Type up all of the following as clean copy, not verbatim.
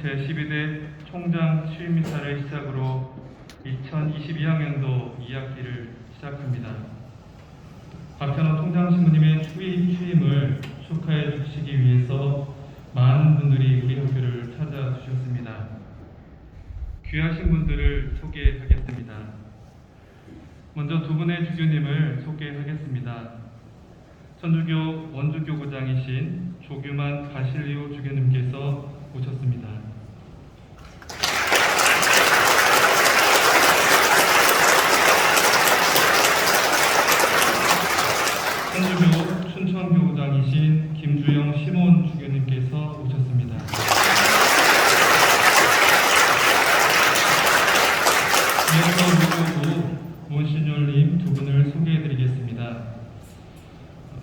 제12대 총장 취임 미사를 시작으로 2022학년도 2학기를 시작합니다. 박현호 총장 신부님의 취임을 축하해 주시기 위해서 많은 분들이 우리 학교를 찾아주셨습니다. 귀하신 분들을 소개하겠습니다. 먼저 두 분의 주교님을 소개하겠습니다. 천주교 원주교구장이신 조규만 바실리오 주교님께서 오셨습니다. 천주교 춘천교구장이신 김주영 시몬 주교님께서 오셨습니다. 이어서 무교구 몬시뇰님 두 분을 소개해드리겠습니다.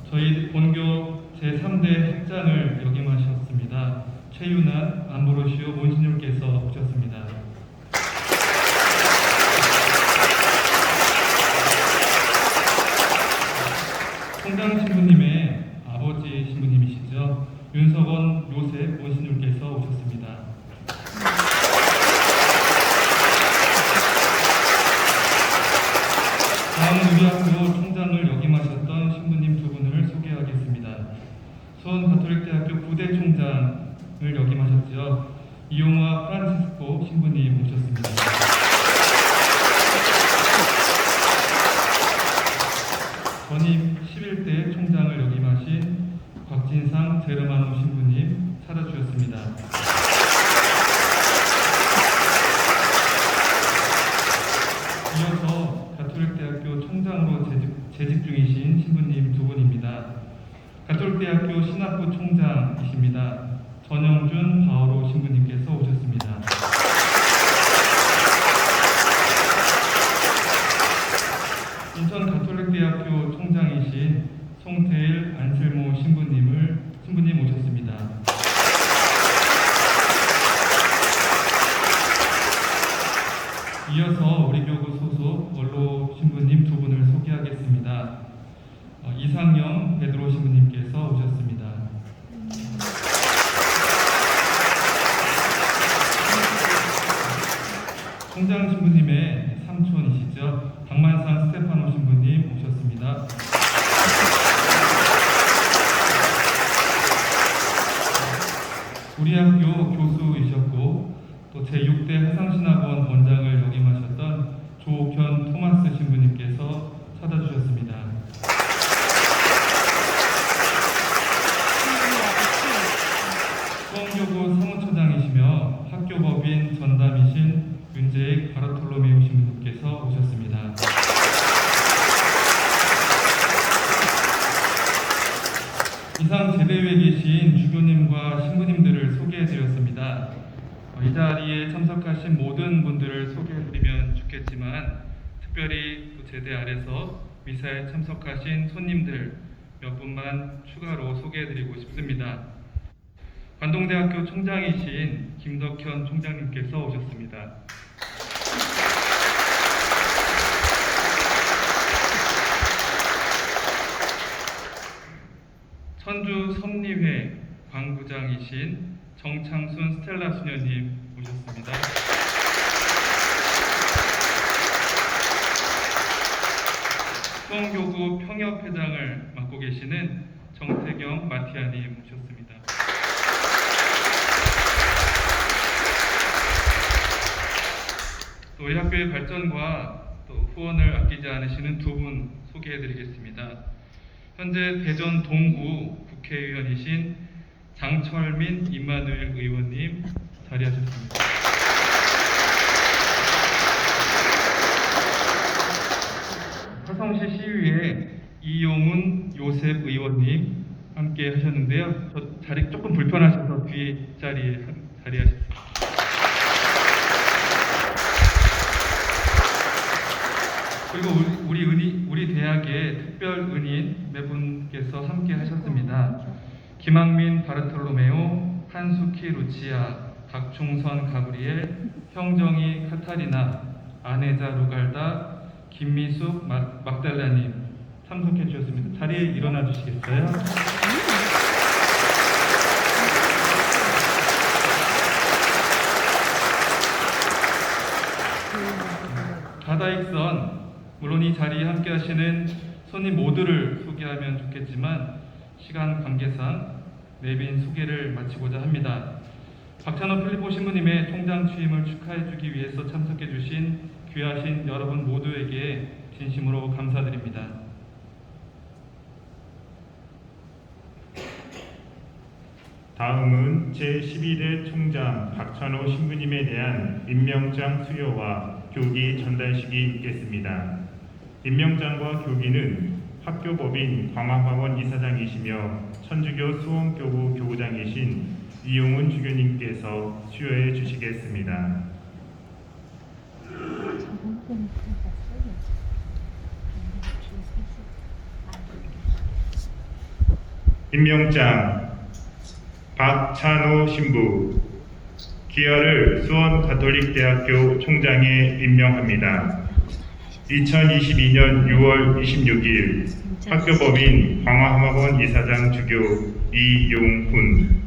저희 본교 제3대 핵장을 역임하셨습니다. 최윤한 암브로시오 몬시뇰께서 오셨습니다. 총장 신부님의 아버지 신부님이시죠. 윤석원 요셉 몬시뇰께서 오셨습니다. 다음 우리 학교 총장을 역임하셨던 신부님 두 분을 소개하겠습니다. 수원 가톨릭대학교 부대 총장을 역임하셨죠. 이용화 프란치스코 신부님 오셨습니다. 전임 11대 총장을 역임하신 곽진상 제르마노 신부님 찾아주셨습니다. 이어서 가톨릭대학교 총장으로 재직 중이신 신부님 두 분입니다. 가톨릭대학교 신학부 총장이십니다. 전영준 바오로 신부님께서 오셨습니다. 인천 가톨릭대학교 총장이신 송태일 안셀모 신부님 오셨습니다. 이어서 우리 교구 소속 원로 신부님 두 분을 소개하겠습니다. 이상영 베드로 신부님께서 오셨습니다. 총장 신부님의 삼촌이시죠. 박만상 스테파노 신부님 오셨습니다. 우리 학교 교수이셨고 또 제6대 해상신학원 원장을 역임하셨던 조옥현 토마스 신부님께서 찾아주셨습니다. 수원교구 사무처장이시며 학교법인 전담이신 윤재익 바르톨로메오 신부님께서 오셨습니다. 이상 제대에 계신 주교님과 신부님들을 소개해드렸습니다. 이 자리에 참석하신 모든 분들을 소개해드리면 좋겠지만 특별히 또 제대 아래서 미사에 참석하신 손님들 몇 분만 추가로 소개해드리고 싶습니다. 관동대학교 총장이신 김덕현 총장님께서 오셨습니다. 천주 섭리회 광부장이신 정창순 스텔라 수녀님 오셨습니다. 수원교구 평협회장을 맡고 계시는 정태경 마티아님 오셨습니다. 또 이 학교의 발전과 또 후원을 아끼지 않으시는 두 분 소개해드리겠습니다. 현재 대전 동구 국회의원이신 장철민 임마누엘 의원님 자리하셨습니다. 화성시 시의회 이용훈 요셉 의원님 함께 하셨는데요. 저 자리 조금 불편하셔서 뒤에 자리에 자리하셨습니다. 그리고 우리 대학의 특별 은인 몇 분께서 함께 하셨습니다. 김학민 바르톨로메오, 한수키 루치아, 박충선 가브리엘, 형정이 카타리나, 아네자 루갈다, 김미숙 막달라님 참석해 주셨습니다. 자리에 일어나 주시겠어요? 사익선, 물론 이 자리에 함께 하시는 손님 모두를 소개하면 좋겠지만 시간 관계상 내빈 소개를 마치고자 합니다. 박찬호 필리포 신부님의 총장 취임을 축하해주기 위해서 참석해주신 귀하신 여러분 모두에게 진심으로 감사드립니다. 다음은 제12대 총장 박찬호 신부님에 대한 임명장 수여와 교기 전달식이 있겠습니다. 임명장과 교기는 학교법인 광화학원 이사장이시며 천주교 수원교구 교구장이신 이용훈 주교님께서 수여해 주시겠습니다. 임명장 박찬호 신부 기여를 수원가톨릭대학교 총장에 임명합니다. 2022년 6월 26일 학교법인 광화학원 이사장 주교 이용훈.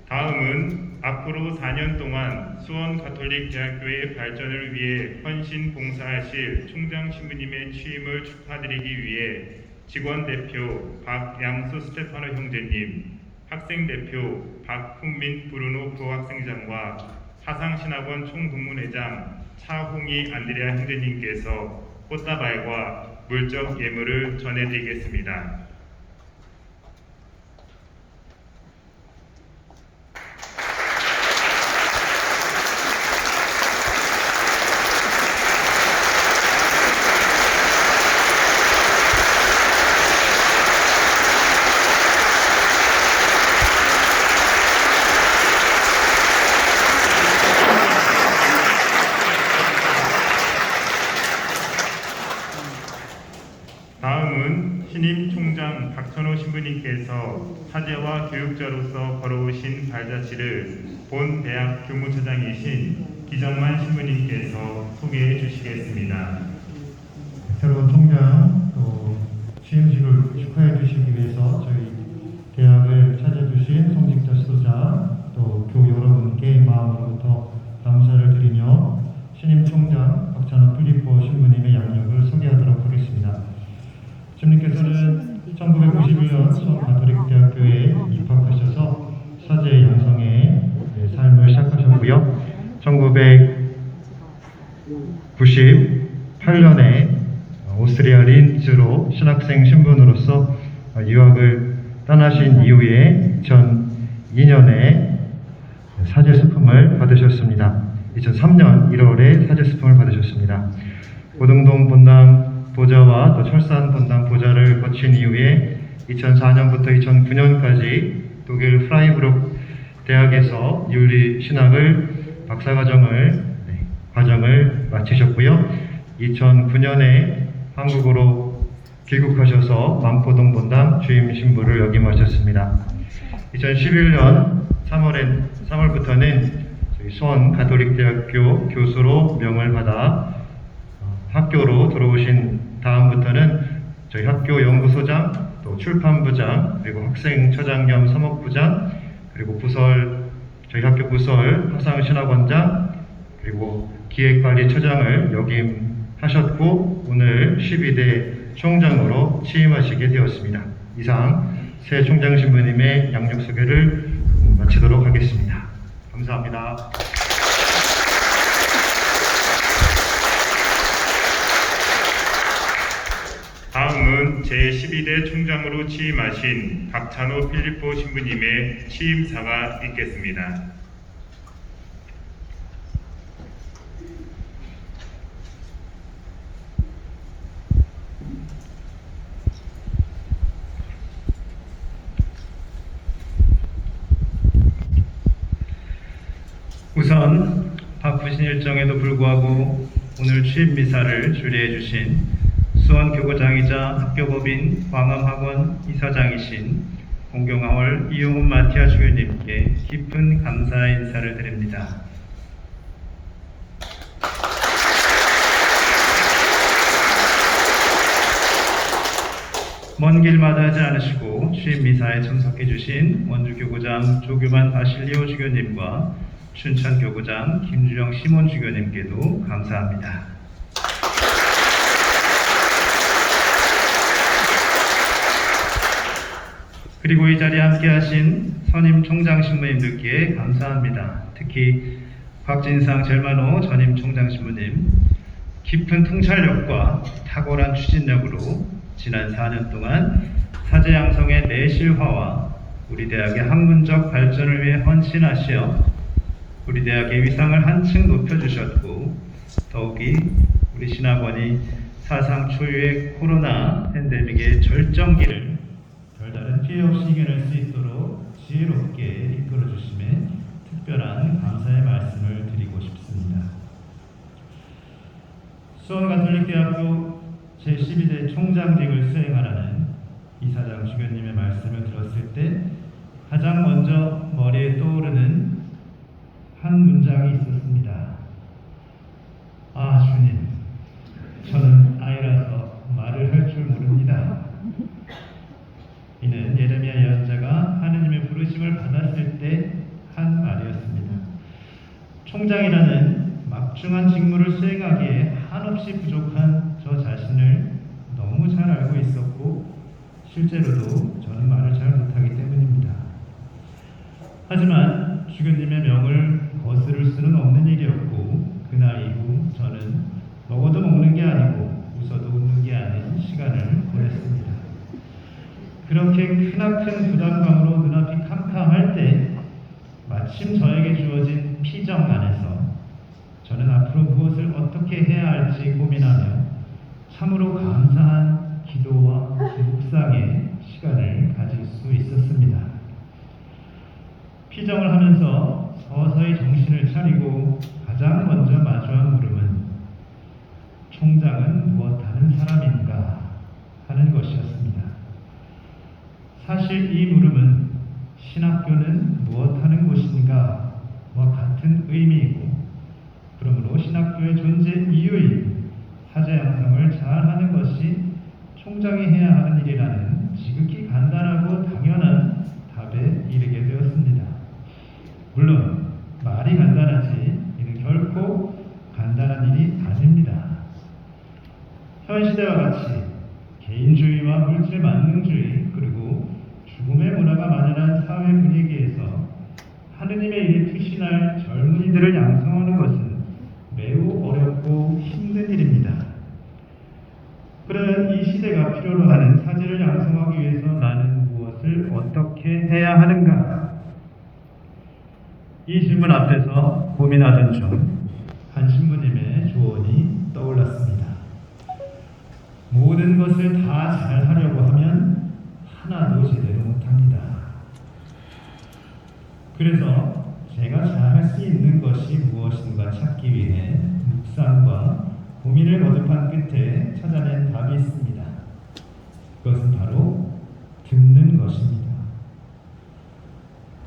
다음은 앞으로 4년 동안 수원가톨릭대학교의 발전을 위해 헌신 봉사하실 총장 신부님의 취임을 축하드리기 위해 직원 대표 박양수 스테파노 형제님, 학생 대표 박훈민 브루노 부학생장과 하상신학원 총동문회장 차홍희 안드레아 형제님께서 꽃다발과 물적 예물을 전해드리겠습니다. 다음은 신임 총장 박찬호 신부님께서 사제와 교육자로서 걸어오신 발자취를 본 대학 교무처장이신 기정만 신부님께서 소개해 주시겠습니다. 새로운 총장 또 취임식을 축하해 주시기 위해서 저희 대학을 찾아주신 성직자 지도자 또 교우 여러분께 마음으로부터 감사를 드리며 신임 총장 박찬호 필리포 신부님의 양력을 소개하도록 하겠습니다. 신부님께서는 1991년 수원가톨릭대학교에 입학하셔서 사제 양성의 삶을 시작하셨고요. 1998년에 오스트리아 린츠로 신학생 신분으로서 유학을 떠나신 이후에 2002년에 사제수품을 받으셨습니다. 2003년 1월에 사제수품을 받으셨습니다. 고등동 본당 보좌와 또 철산 본당 보좌를 거친 이후에 2004년부터 2009년까지 독일 프라이부르크 대학에서 윤리 신학을 박사과정을 마치셨고요. 2009년에 한국으로 귀국하셔서 만포동 본당 주임 신부를 역임하셨습니다. 2011년 3월부터는 저희 수원 가톨릭대학교 교수로 명을 받아 학교로 들어오신 다음부터는 저희 학교 연구소장, 또 출판부장, 그리고 학생처장 겸 사목부장, 그리고 저희 학교 부설 화상신학원장, 그리고 기획관리처장을 역임하셨고 오늘 12대 총장으로 취임하시게 되었습니다. 이상 새 총장 신부님의 양력 소개를 마치도록 하겠습니다. 감사합니다. 다음은 제12대 총장으로 취임하신 박찬호 필리포 신부님의 취임사가 있겠습니다. 우선 바쁘신 일정에도 불구하고 오늘 취임 미사를 주례해 주신 수원교구장이자 학교법인 광암학원 이사장이신 공경하월 이용훈 마티아 주교님께 깊은 감사의 인사를 드립니다. 먼 길 마다하지 않으시고 취임 미사에 참석해 주신 원주교구장 조규만 바실리오 주교님과 춘천교구장 김주영 시몬 주교님께도 감사합니다. 그리고 이 자리에 함께하신 선임 총장 신부님들께 감사합니다. 특히 곽진상 젤마노 전임 총장 신부님, 깊은 통찰력과 탁월한 추진력으로 지난 4년 동안 사제 양성의 내실화와 우리 대학의 학문적 발전을 위해 헌신하시어 우리 대학의 위상을 한층 높여주셨고, 더욱이 우리 신학원이 사상 초유의 코로나 팬데믹의 절정기를 별다른 피해 없이 이겨낼 수 있도록 지혜롭게 이끌어주심에 특별한 감사의 말씀을 드리고 싶습니다. 수원가톨릭대학교 제12대 총장직을 수행하라는 이사장 주교님의 말씀을 들었을 때 가장 먼저 머리에 떠오르는 한 문장이 있었습니다. 아, 주님, 저는 아이라서 말을 할 줄 모릅니다. 이는 예레미야 예언자가 하느님의 부르심을 받았을 때 한 말이었습니다. 총장이라는 막중한 직무를 수행하기에 한없이 부족한 저 자신을 너무 잘 알고 있었고, 실제로도 저는 말을 잘 못하기 때문입니다. 하지만 주교님의 명을 거스를 수는 없는 일이었고, 그날 이후 저는 먹어도 먹는 게 아니고 웃어도 웃는 게 아닌 시간을 보냈습니다. 그렇게 크나큰 부담감으로 눈앞이 캄캄할 때 마침 저에게 주어진 피정 안에서 저는 앞으로 무엇을 어떻게 해야 할지 고민하며 참으로 감사한 기도와 묵상의 시간을 가질 수 있었습니다. 피정을 하면서 서서히 정신을 차리고 가장 먼저 마주한 물음은 총장은 무엇하는 사람인가 하는 것이었습니다. 사실 이 물음은 신학교는 무엇하는 곳인가 와 같은 의미이고, 그러므로 신학교의 존재 이유인 사제 양성을 잘하는 것이 총장이 해야 하는 일이라는 지극히 간단하고 당연한 답에 이르게 되었습니다. 물론 말이 간단하지 이는 결코 간단한 일이 아닙니다. 현 시대와 같이 개인주의와 물질 만능주의 그리고 죽음의 문화가 만연한 사회 분위기에서 하느님의 일에 투신할 젊은이들을 양성하는 것은 매우 어렵고 힘든 일입니다. 그러면 이 시대가 필요로 하는 사제를 양성하기 위해서 나는 무엇을 어떻게 해야 하는가? 이 질문 앞에서 고민하던 중 한 신부님의 조언이 떠올랐습니다. 모든 것을 다 잘하려고 하면 하나도 제대로 못합니다. 그래서 제가 잘할 수 있는 것이 무엇인가 찾기 위해 묵상과 고민을 거듭한 끝에 찾아낸 답이 있습니다. 그것은 바로 듣는 것입니다.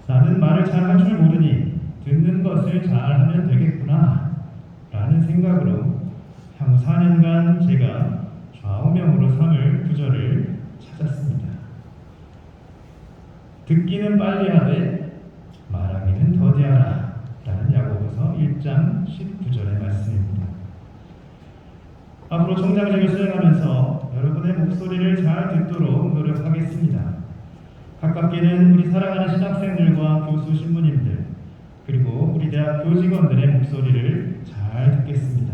나는 말을 잘 할 줄 모르니 듣는 것을 잘하면 되겠구나 라는 생각으로 향후 4년간 제가 좌우명으로 삼을 구절을 찾았습니다. 듣기는 빨리 하되 말하기는 더디하라 라는 야고보서 1장 19절의 말씀입니다. 앞으로 총장직을 수행하면서 여러분의 목소리를 잘 듣도록 노력하겠습니다. 가깝게는 우리 사랑하는 신학생들과 교수 신부님들 그리고 우리 대학 교직원들의 목소리를 잘 듣겠습니다.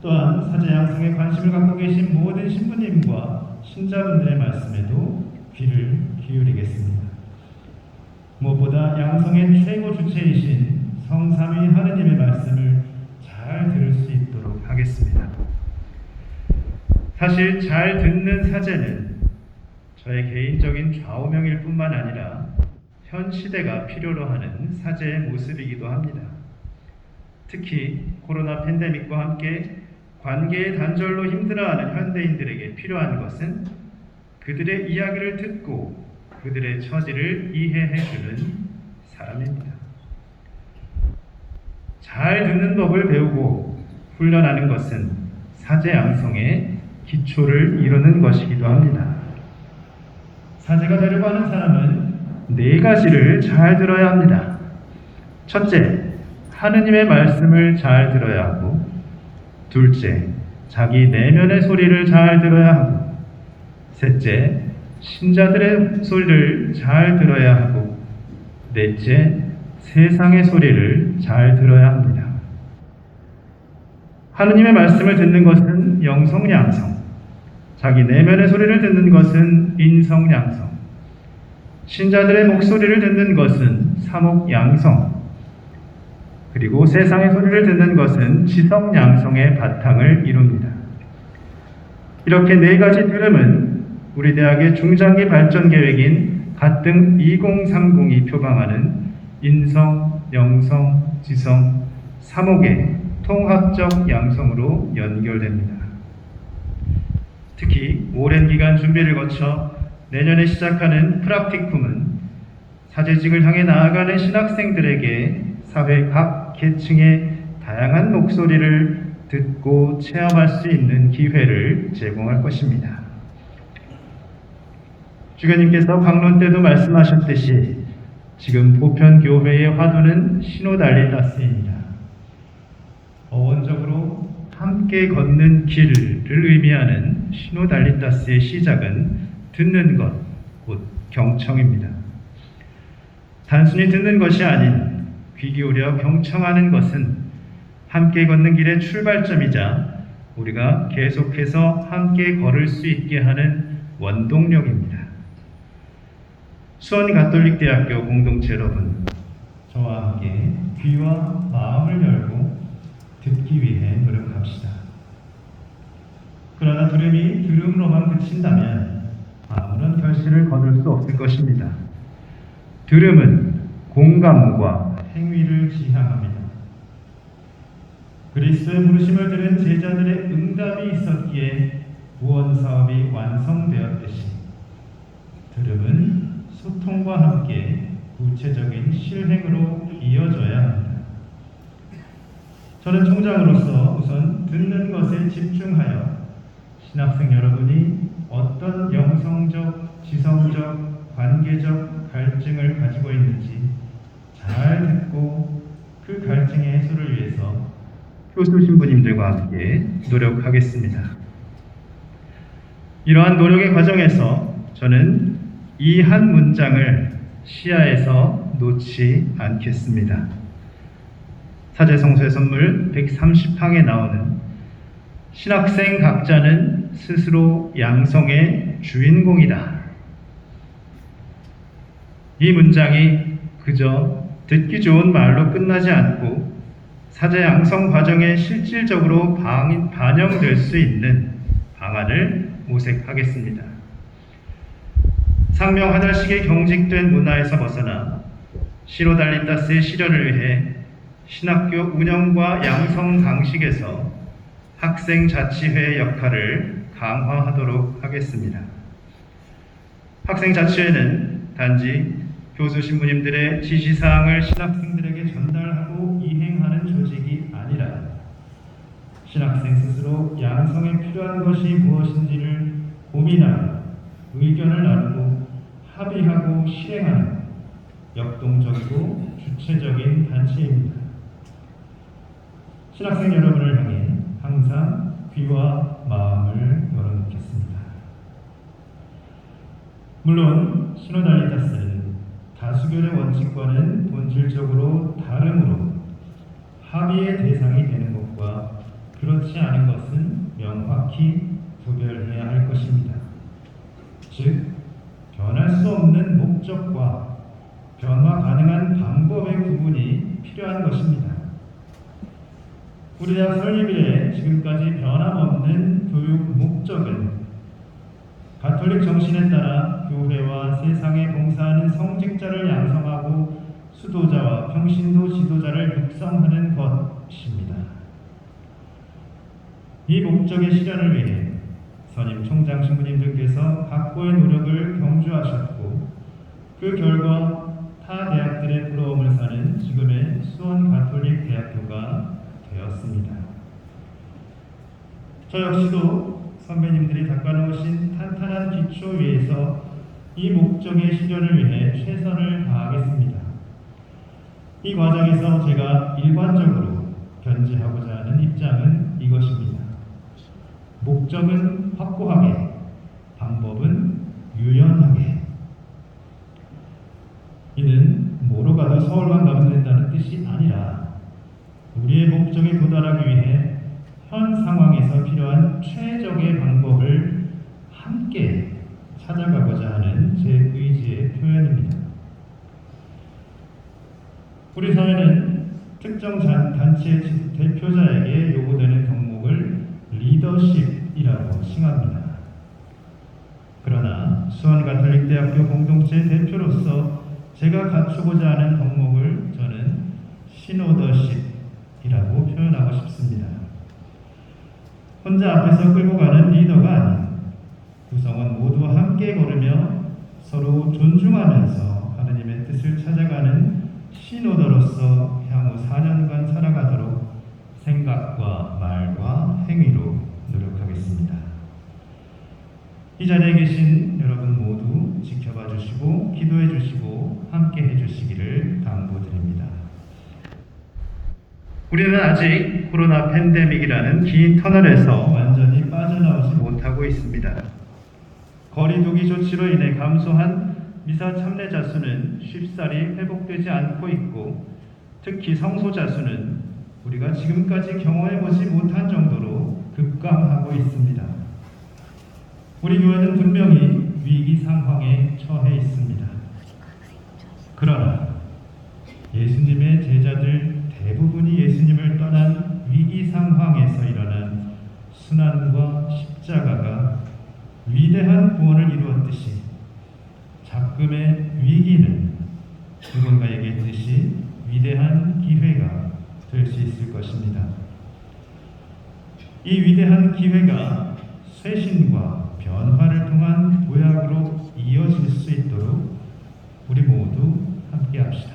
또한 사제 양성에 관심을 갖고 계신 모든 신부님과 신자분들의 말씀에도 귀를 기울이겠습니다. 무엇보다 양성의 최고 주체이신 성삼위 하느님의 말씀을 잘 들을 수 있도록 하겠습니다. 사실 잘 듣는 사제는 저의 개인적인 좌우명일 뿐만 아니라 현 시대가 필요로 하는 사제의 모습이기도 합니다. 특히 코로나 팬데믹과 함께 관계의 단절로 힘들어하는 현대인들에게 필요한 것은 그들의 이야기를 듣고 그들의 처지를 이해해주는 사람입니다. 잘 듣는 법을 배우고 훈련하는 것은 사제양성의 기초를 이루는 것이기도 합니다. 사제가 되려고 하는 사람은 4가지를 잘 들어야 합니다. 첫째, 하느님의 말씀을 잘 들어야 하고, 둘째, 자기 내면의 소리를 잘 들어야 하고, 셋째, 신자들의 소리를 잘 들어야 하고, 넷째, 세상의 소리를 잘 들어야 합니다. 하느님의 말씀을 듣는 것은 영성양성, 자기 내면의 소리를 듣는 것은 인성양성, 신자들의 목소리를 듣는 것은 사목양성, 그리고 세상의 소리를 듣는 것은 지성양성의 바탕을 이룹니다. 이렇게 4가지 들음은 우리 대학의 중장기 발전 계획인 가등 2030이 표방하는 인성, 영성, 지성, 사목의 통합적 양성으로 연결됩니다. 특히 오랜 기간 준비를 거쳐 내년에 시작하는 프락티쿰은 사제직을 향해 나아가는 신학생들에게 사회 각 계층의 다양한 목소리를 듣고 체험할 수 있는 기회를 제공할 것입니다. 주교님께서 강론 때도 말씀하셨듯이 지금 보편교회의 화두는 시노달리다스입니다. 어원적으로 함께 걷는 길을 의미하는 시노달리다스의 시작은 듣는 것, 곧 경청입니다. 단순히 듣는 것이 아닌 귀 기울여 경청하는 것은 함께 걷는 길의 출발점이자 우리가 계속해서 함께 걸을 수 있게 하는 원동력입니다. 수원가톨릭대학교 공동체 여러분, 저와 함께 귀와 마음을 열고 듣기 위해 노력합시다. 그러나 들음이 들음으로만 그친다면 아무런 결실을 거둘 수 없을 것입니다. 들음은 공감과 행위를 지향합니다. 그리스도의 부르심을 들은 제자들의 응답이 있었기에 구원 사업이 완성되었듯이 들음은 소통과 함께 구체적인 실행으로 이어져야 합니다. 저는 총장으로서 우선 듣는 것에 집중하여 신학생 여러분이 어떤 영성적, 지성적, 관계적 갈증을 가지고 있는지 잘 듣고 그 갈증의 해소를 위해서 교수 신부님들과 함께 노력하겠습니다. 이러한 노력의 과정에서 저는 이 한 문장을 시야에서 놓지 않겠습니다. 사제성서의 선물 130항에 나오는 신학생 각자는 스스로 양성의 주인공이다. 이 문장이 그저 듣기 좋은 말로 끝나지 않고 사제 양성 과정에 실질적으로 반영될 수 있는 방안을 모색하겠습니다. 상명 하달식의 경직된 문화에서 벗어나 시노달리다스의 실현을 위해 신학교 운영과 양성 방식에서 학생자치회의 역할을 강화하도록 하겠습니다. 학생자치회는 단지 교수 신부님들의 지시사항을 신학생들에게 전달하고 이행하는 조직이 아니라 신학생 스스로 양성에 필요한 것이 무엇인지를 고민하고 의견을 나누고 합의하고 실행하는 역동적이고 주체적인 단체입니다. 신학생 여러분을 향해 항상 귀와 마음을 열어놓겠습니다. 물론 시노달리다스는 다수결의 원칙과는 본질적으로 다르므로 합의의 대상이 되는 것과 그렇지 않은 것은 명확히 구별해야 할 것입니다. 즉, 변할 수 없는 목적과 변화 가능한 방법의 구분이 필요한 것입니다. 우리 대학 설립 이래 지금까지 변함없는 교육 목적은 가톨릭 정신에 따라 교회와 세상에 봉사하는 성직자를 양성하고 수도자와 평신도 지도자를 육성하는 것 목적이십니다. 이 목적의 실현을 위해 선임 총장 신부님들께서 각고의 노력을 경주하셨고 그 결과 타 대학들의 부러움을 사는 지금의 수원 가톨릭 대학교가 되었습니다. 저 역시도 선배님들이 닦아놓으신 탄탄한 기초 위에서 이 목적의 실현을 위해 최선을 다하겠습니다. 이 과정에서 제가 일관적으로 견지하고자 하는 입장은 이것입니다. 목적은 확고하게, 방법은 유연하게. 이는 뭐로 가도 서울만 가면 된다는 뜻이 아니라 우리의 목적에 도달하기 위해 현 상황에서 필요한 최적의 방법을 함께 찾아가고자 하는 제 의지의 표현입니다. 우리 사회는 특정 단체 대표자에게 요구되는 덕목을 리더십이라고 칭합니다. 그러나 수원가톨릭대학교 공동체 대표로서 제가 갖추고자 하는 덕목을 저는 시노더십이라고 표현하고 싶습니다. 혼자 앞에서 끌고 가는 리더가 아닌 구성원 모두 함께 걸으며 서로 존중하면서 하느님의 뜻을 찾아가는 시노더로서 향후 4년간 살아가도록 생각과 말과 행위로 노력하겠습니다. 이 자리에 계신 여러분 모두 지켜봐 주시고 기도해 주시고 함께 해 주시기를 당부드립니다. 우리는 아직 코로나 팬데믹이라는 긴 터널에서 완전히 빠져나오지 못하고 있습니다. 거리두기 조치로 인해 감소한 미사 참례자 수는 쉽사리 회복되지 않고 있고 특히 성소자 수는 우리가 지금까지 경험해보지 못한 정도로 급감하고 있습니다. 우리 교회는 분명히 위기 상황에 처해 있습니다. 그러나 예수님의 제자들 대부분이 예수님을 떠난 위기 상황에서 일어난 순환과 십자가가 위대한 구원을 이루었듯이 작금의 위기는 누군가에게 있듯이 위대한 기회가 될 수 있을 것입니다. 이 위대한 기회가 쇄신과 변화를 통한 도약으로 이어질 수 있도록 우리 모두 함께 합시다.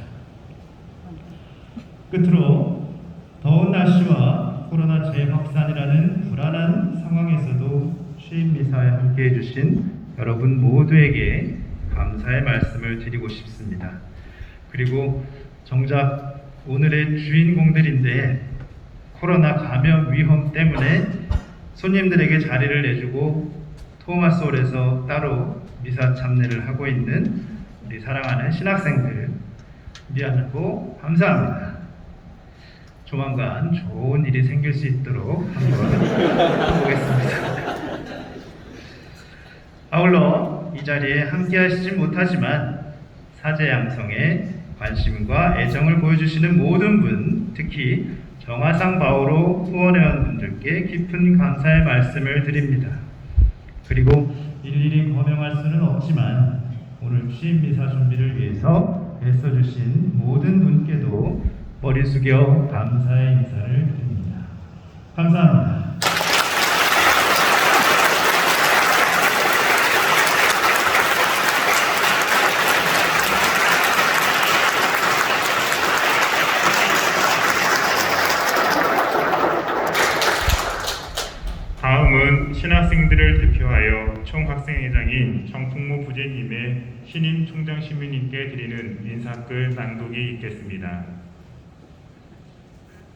끝으로 더운 날씨와 코로나 재확산이라는 불안한 상황에서도 취임 미사에 함께 해주신 여러분 모두에게 감사의 말씀을 드리고 싶습니다. 그리고 정작 오늘의 주인공들인데 코로나 감염 위험 때문에 손님들에게 자리를 내주고 토마스홀에서 따로 미사 참례를 하고 있는 우리 사랑하는 신학생들 미안하고 감사합니다. 조만간 좋은 일이 생길 수 있도록 한번 해보겠습니다. 아울러 이 자리에 함께 하시지 못하지만 사제양성에 관심과 애정을 보여주시는 모든 분, 특히 정화상 바오로 후원회원분들께 깊은 감사의 말씀을 드립니다. 그리고 일일이 거명할 수는 없지만 오늘 취임 미사 준비를 위해서 애써주신 모든 분께도 머리 숙여 감사의 인사를 드립니다. 감사합니다. 다음은 신학생들을 대표하여 총학생회장인 정풍모 부제님의 신임 총장 신부님께 드리는 인사글 낭독이 있겠습니다.